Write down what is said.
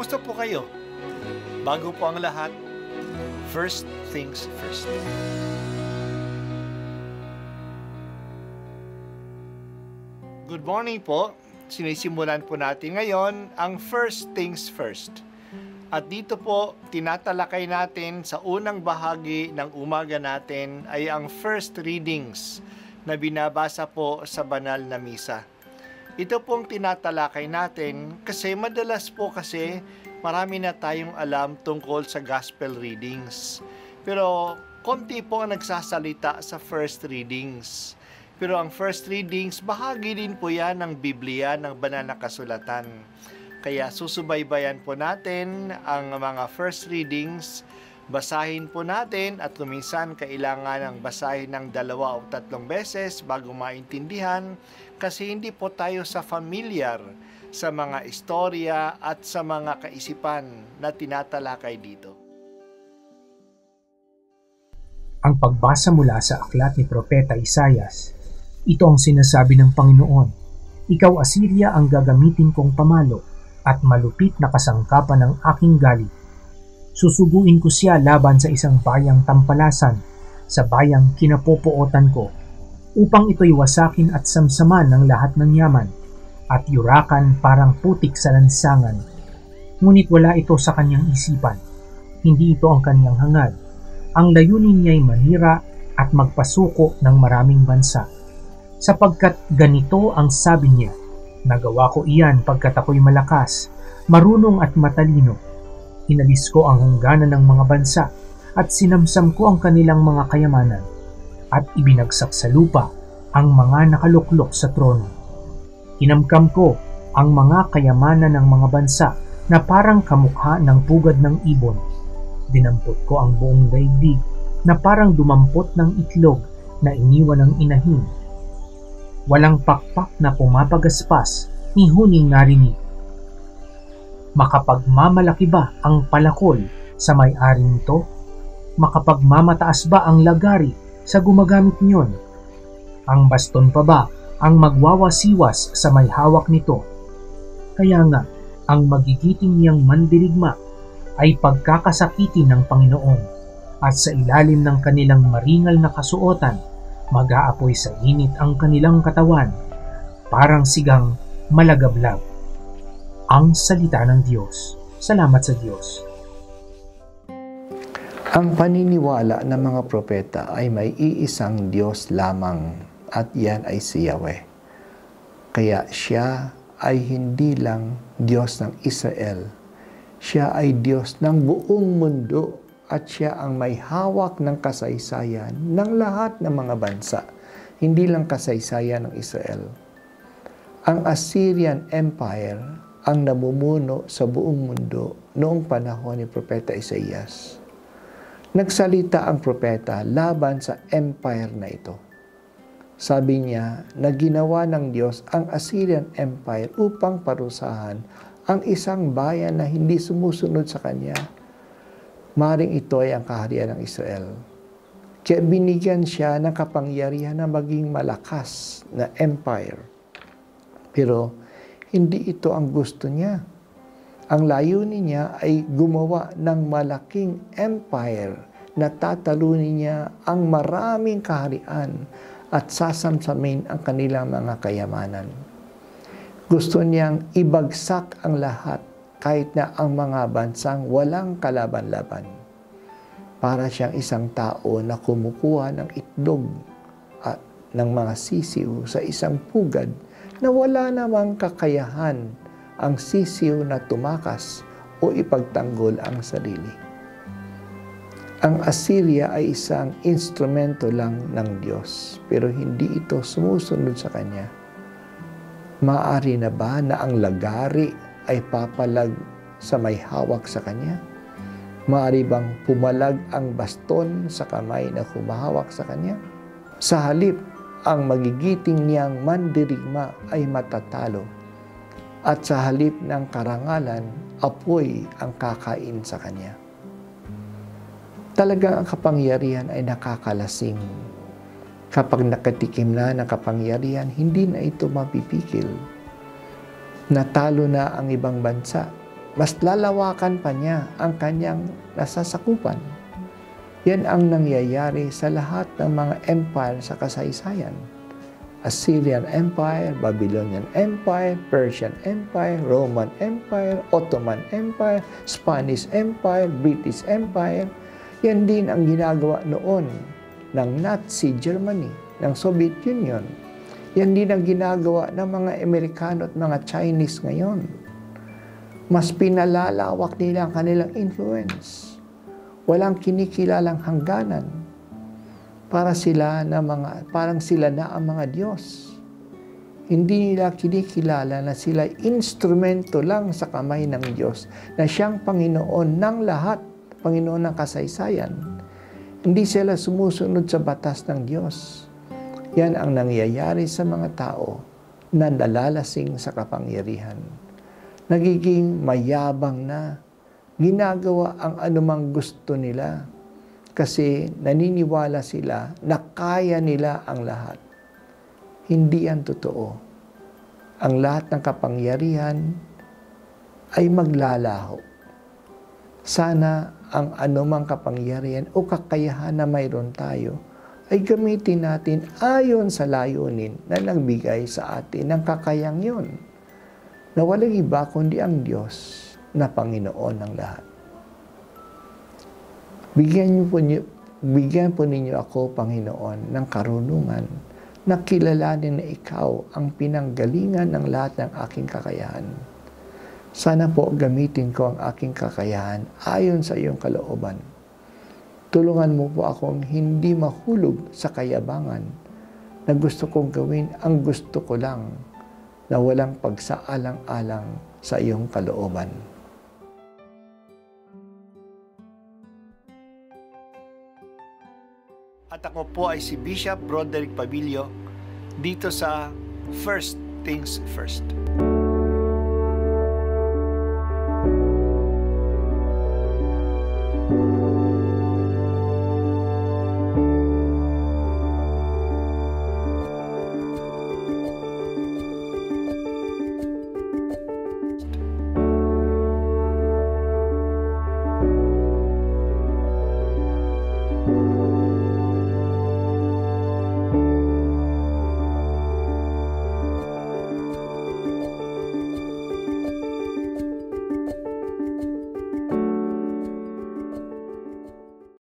Kumusta po kayo? Bago po ang lahat, first things first. Good morning po. Sinisimulan po natin ngayon ang first things first. At dito po, tinatalakay natin sa unang bahagi ng umaga natin ay ang first readings na binabasa po sa banal na misa. Ito pong tinatalakay natin kasi madalas po kasi marami na tayong alam tungkol sa gospel readings. Pero konti po ang nagsasalita sa first readings. Pero ang first readings, bahagi din po yan ng Biblia, ng banal na kasulatan. Kaya susubaybayan po natin ang mga first readings, basahin po natin at kuminsan kailangan ng basahin ng 2 o 3 beses bago maintindihan kasi hindi po tayo familiar sa mga istorya at sa mga kaisipan na tinatalakay dito. Ang pagbasa mula sa aklat ni Propeta Isaias. Ito ang sinasabi ng Panginoon, "Ikaw, Assyria, ang gagamitin kong pamalo at malupit na kasangkapan ng aking galit. Susuguin ko siya laban sa isang bayang tampalasan, sa bayang kinapopootan ko, upang ito'y wasakin at samsaman ng lahat ng yaman, at yurakan parang putik sa lansangan. Ngunit wala ito sa kanyang isipan, hindi ito ang kanyang hangad. Ang layunin niya'y manira at magpasuko ng maraming bansa. Sapagkat ganito ang sabi niya, nagawa ko iyan pagkat ako'y malakas, marunong at matalino. Inalis ko ang hangganan ng mga bansa at sinamsam ko ang kanilang mga kayamanan at ibinagsak sa lupa ang mga nakaluklok sa trono. Kinamkam ko ang mga kayamanan ng mga bansa na parang kamukha ng pugad ng ibon. Dinampot ko ang buong daigdig na parang dumampot ng itlog na iniwan ng inahin. Walang pakpak na pumapagaspas, ni huning narinig. Makapagmamalaki ba ang palakol sa may-ari nito? Makapagmamataas ba ang lagari sa gumagamit niyon? Ang baston pa ba ang magwawasiwas sa may hawak nito? Kaya nga, ang magigiting niyang mandirigma ay pagkakasakiti ng Panginoon at sa ilalim ng kanilang maringal na kasuotan, mag-aapoy sa init ang kanilang katawan, parang sigang malagablag. Ang salita ng Diyos. Salamat sa Diyos. Ang paniniwala ng mga propeta ay may iisang Diyos lamang at yan ay si Yahweh. Kaya siya ay hindi lang Diyos ng Israel. Siya ay Diyos ng buong mundo. At siya ang may hawak ng kasaysayan ng lahat ng mga bansa, hindi lang kasaysayan ng Israel. Ang Assyrian Empire ang namumuno sa buong mundo noong panahon ni Propeta Isaias. Nagsalita ang propeta laban sa empire na ito. Sabi niya na ginawa ng Diyos ang Assyrian Empire upang parusahan ang isang bayan na hindi sumusunod sa Kanya. Maring ito ay ang kaharian ng Israel. Kaya binigyan siya ng kapangyarihan na maging malakas na empire. Pero hindi ito ang gusto niya. Ang layunin niya ay gumawa ng malaking empire na tatalunin niya ang maraming kaharian at sasamsamin ang kanilang mga kayamanan. Gusto niyang ibagsak ang lahat kahit na ang mga bansang walang kalaban-laban. Para siyang isang tao na kumukuha ng itlog at ng mga sisiw sa isang pugad na wala namang kakayahan ang sisiw na tumakas o ipagtanggol ang sarili. Ang Assyria ay isang instrumento lang ng Diyos, pero hindi ito sumusunod sa Kanya. Maaari na ba na ang lagari ay papalag sa may hawak sa Kanya? Maaari bang pumalag ang baston sa kamay na humahawak sa Kanya? Sa halip, ang magigiting niyang mandirigma ay matatalo. At sa halip ng karangalan, apoy ang kakain sa Kanya. Talagang ang kapangyarihan ay nakakalasing. Kapag nakatikim na ng kapangyarihan, hindi na ito mapipigil. Natalo na ang ibang bansa, mas lalawakan pa niya ang kanyang nasasakupan. Yan ang nangyayari sa lahat ng mga empire sa kasaysayan. Assyrian Empire, Babylonian Empire, Persian Empire, Roman Empire, Ottoman Empire, Spanish Empire, British Empire. Yan din ang ginagawa noon ng Nazi Germany, ng Soviet Union. Yan din ang ginagawa ng mga Amerikano at mga Chinese ngayon. Mas pinalalawak nila ang kanilang influence. Walang kinikilalang hangganan. Parang sila na ang mga Diyos. Hindi nila kinikilala na sila instrumento lang sa kamay ng Diyos, na siyang Panginoon ng lahat, Panginoon ng kasaysayan. Hindi sila sumusunod sa batas ng Diyos. Yan ang nangyayari sa mga tao na nalalasing sa kapangyarihan. Nagiging mayabang na, ginagawa ang anumang gusto nila kasi naniniwala sila na kaya nila ang lahat. Hindi yan totoo. Ang lahat ng kapangyarihan ay maglalaho. Sana ang anumang kapangyarihan o kakayahan na mayroon tayo ay gamitin natin ayon sa layunin na nagbigay sa atin ng kakayang yun, na walang iba kundi ang Diyos na Panginoon ng lahat. Bigyan po ninyo ako, Panginoon, ng karunungan na kilalanin na ikaw ang pinanggalingan ng lahat ng aking kakayahan. Sana po gamitin ko ang aking kakayahan ayon sa iyong kalooban. Tulungan mo po akong hindi mahulog sa kayabangan na gusto kong gawin ang gusto ko lang, na walang pagsaalang-alang sa iyong kalooban. At ako po ay si Bishop Broderick Pabilio dito sa First Things First.